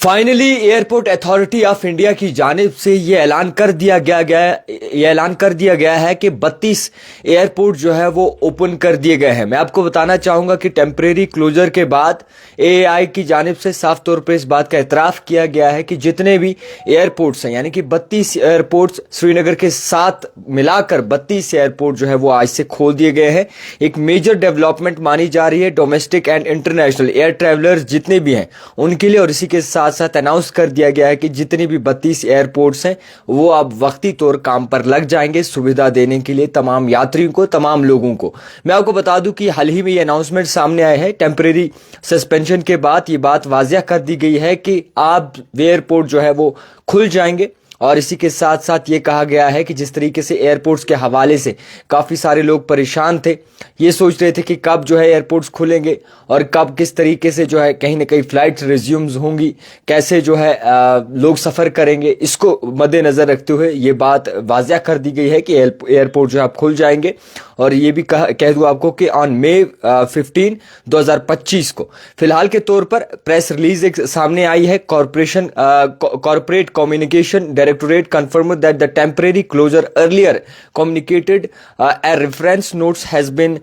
Finally airport authority of India की जानिब से ये ऐलान कर दिया गया है कि 32 एयरपोर्ट जो है वो ओपन कर दिए गए हैं। मैं आपको बताना चाहूंगा कि टेम्परेरी क्लोजर के बाद एएआई की जानिब से साफ तौर पर इस बात का एतराफ़ किया गया है कि जितने भी एयरपोर्ट्स हैं, यानी कि 32 एयरपोर्ट्स श्रीनगर के साथ मिलाकर 32 एयरपोर्ट जो है वो आज से खोल दिए गए हैं। एक मेजर डेवलपमेंट मानी जा रही है domestic and international air travellers जितने भी हैं उनके लिए, और इसी के साथ साथ अनाउंस कर दिया गया है कि जितनी भी 32 एयरपोर्ट्स हैं वो अब वक्ती तौर काम पर लग जाएंगे सुविधा देने के लिए तमाम यात्रियों को, तमाम लोगों को। मैं आपको बता दूं कि हाल ही में ये अनाउंसमेंट सामने आए हैं। टेम्परेरी सस्पेंशन के बाद ये बात वाज़िया कर दी गई है कि आप एयरपोर्ट जो है वो खुल जाएंगे। और इसी के साथ साथ ये कहा गया है कि जिस तरीके से एयरपोर्ट्स के हवाले से काफ़ी सारे लोग परेशान थे, ये सोच रहे थे कि कब जो है एयरपोर्ट्स खुलेंगे और कब किस तरीके से जो है कहीं ना कहीं फ़्लाइट्स रिज्यूम्स होंगी, कैसे जो है लोग सफ़र करेंगे, इसको मद्देनज़र रखते हुए ये बात वाज़िया कर दी गई है कि एयरपोर्ट जो है आप खुल जाएंगे। और ये भी कह दूँ आपको कि ऑन मई 15, 2025 को फिलहाल के तौर पर प्रेस रिलीज एक सामने आई है। Corporate communication directorate confirmed that the temporary closure earlier communicated a reference notes has been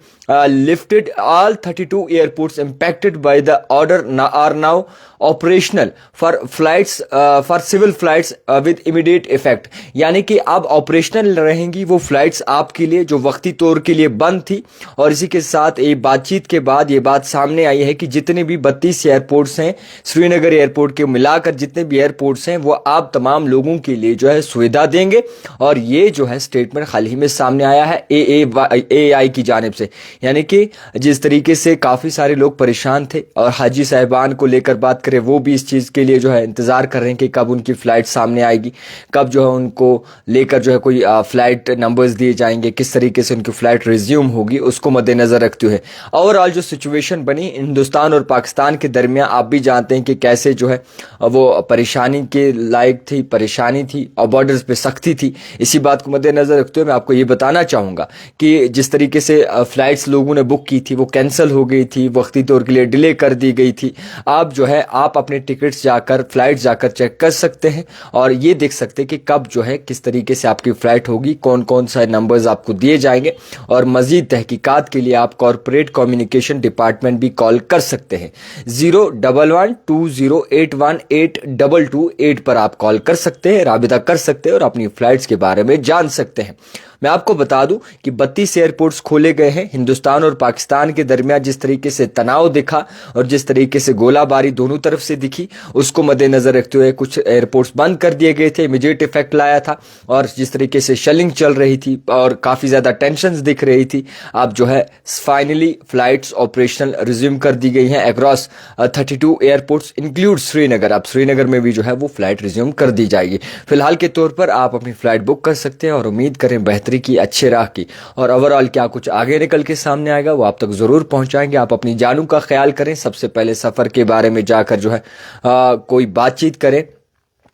lifted. All 32 airports impacted by the order are now operational for flights for civil flights with immediate effect. यानी कि अब operational रहेंगी वो flights आपके लिए जो वक्ती तौर के लिए बंद थी। और इसी के साथ एक बातचीत के बाद ये बात सामने आई है कि जितने भी 32 एयरपोर्ट्स हैं श्रीनगर एयरपोर्ट के मिलाकर जितने भी एयरपोर्ट्स हैं वो आप तमाम लोगों के लिए जो है सुविधा देंगे। और ये जो है स्टेटमेंट हाल ही में सामने आया है एएआई की जानिब से। यानी कि जिस तरीके से काफ़ी सारे लोग परेशान थे और हाजी साहिबान को लेकर बात करें, वो भी इस चीज़ के लिए जो है इंतज़ार कर रहे हैं कि कब उनकी फ़्लाइट सामने आएगी, कब जो है उनको लेकर जो है कोई फ़्लाइट नंबर्स दिए जाएंगे, किस तरीके से उनकी फ़्लाइट रिज्यूम होगी, उसको मद्देनज़र रखते हुए ओवरऑल जो सिचुएशन बनी हिंदुस्तान और पाकिस्तान के दरमियान, आप भी जानते हैं कि कैसे जो है वो परेशानी के लायक थी, परेशानी थी और बॉर्डर्स पे सख्ती थी। इसी बात को मद्देनज़र रखते हुए मैं आपको ये बताना चाहूँगा कि जिस तरीके से फ़्लाइट्स लोगों ने बुक की थी वो कैंसिल हो गई थी, वक्ती तौर के लिए डिले कर दी गई थी। आप जो है आप अपने टिकट्स जाकर फ़्लाइट्स जाकर चेक कर सकते हैं और ये देख सकते हैं कि कब जो है किस तरीके से आपकी फ़्लाइट होगी, कौन कौन सा नंबर्स आपको दिए जाएंगे। और मज़ीद तहकीकात के लिए आप कॉर्पोरेट कम्युनिकेशन डिपार्टमेंट भी कॉल कर सकते हैं। 01120818228 पर आप कॉल कर सकते हैं, राबिता कर सकते हैं और अपनी फ़्लाइट्स के बारे में जान सकते हैं। मैं आपको बता दूं कि 32 एयरपोर्ट्स खोले गए हैं। हिंदुस्तान और पाकिस्तान के दरमियान जिस तरीके से तनाव दिखा और जिस तरीके से गोलाबारी दोनों तरफ से दिखी, उसको मद्देनज़र रखते हुए कुछ एयरपोर्ट्स बंद कर दिए गए थे, इमीडिएट इफेक्ट लाया था। और जिस तरीके से शेलिंग चल रही थी और काफ़ी ज़्यादा टेंशंस दिख रही थी, अब जो है फाइनली फ़्लाइट्स ऑपरेशनल रिज्यूम कर दी गई हैं अक्रॉस 32 एयरपोर्ट्स इंक्लूड श्रीनगर। अब श्रीनगर में भी जो है वो फ़्लाइट रिज्यूम कर दी जाएगी। फिलहाल के तौर पर आप अपनी फ़्लाइट बुक कर सकते हैं और उम्मीद करें बेहतरी की, अच्छे राह की। और ओवरऑल क्या कुछ आगे निकल के सामने आएगा वो आप तक जरूर पहुंचाएंगे। आप अपनी जानों का ख्याल करें, सबसे पहले सफर के बारे में जाकर जो है कोई बातचीत करें।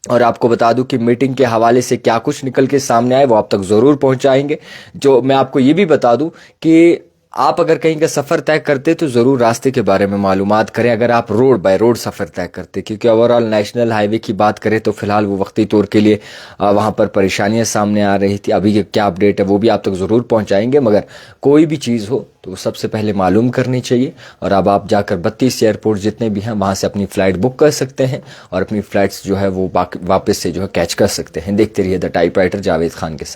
और आपको बता दूं कि मीटिंग के हवाले से क्या कुछ निकल के सामने आए वो आप तक जरूर पहुंचाएंगे। जो मैं आपको ये भी बता दूं कि आप अगर कहीं का सफ़र तय करते तो ज़रूर रास्ते के बारे में मालूमात करें अगर आप रोड बाय रोड सफ़र तय करते, क्योंकि ओवरऑल नेशनल हाईवे की बात करें तो फ़िलहाल वो वक्ती तौर के लिए वहाँ पर परेशानियाँ सामने आ रही थी। अभी क्या अपडेट है वो भी आप तक ज़रूर पहुँचाएंगे, मगर कोई भी चीज़ हो तो सबसे पहले मालूम करनी चाहिए। और अब आप जाकर 32 एयरपोर्ट जितने भी हैं वहाँ से अपनी फ़्लाइट बुक कर सकते हैं और अपनी फ़्लाइट्स जो है वो वापस से जो है कैच कर सकते हैं। देखते रहिए द टाइपराइटर जावेद खान के साथ।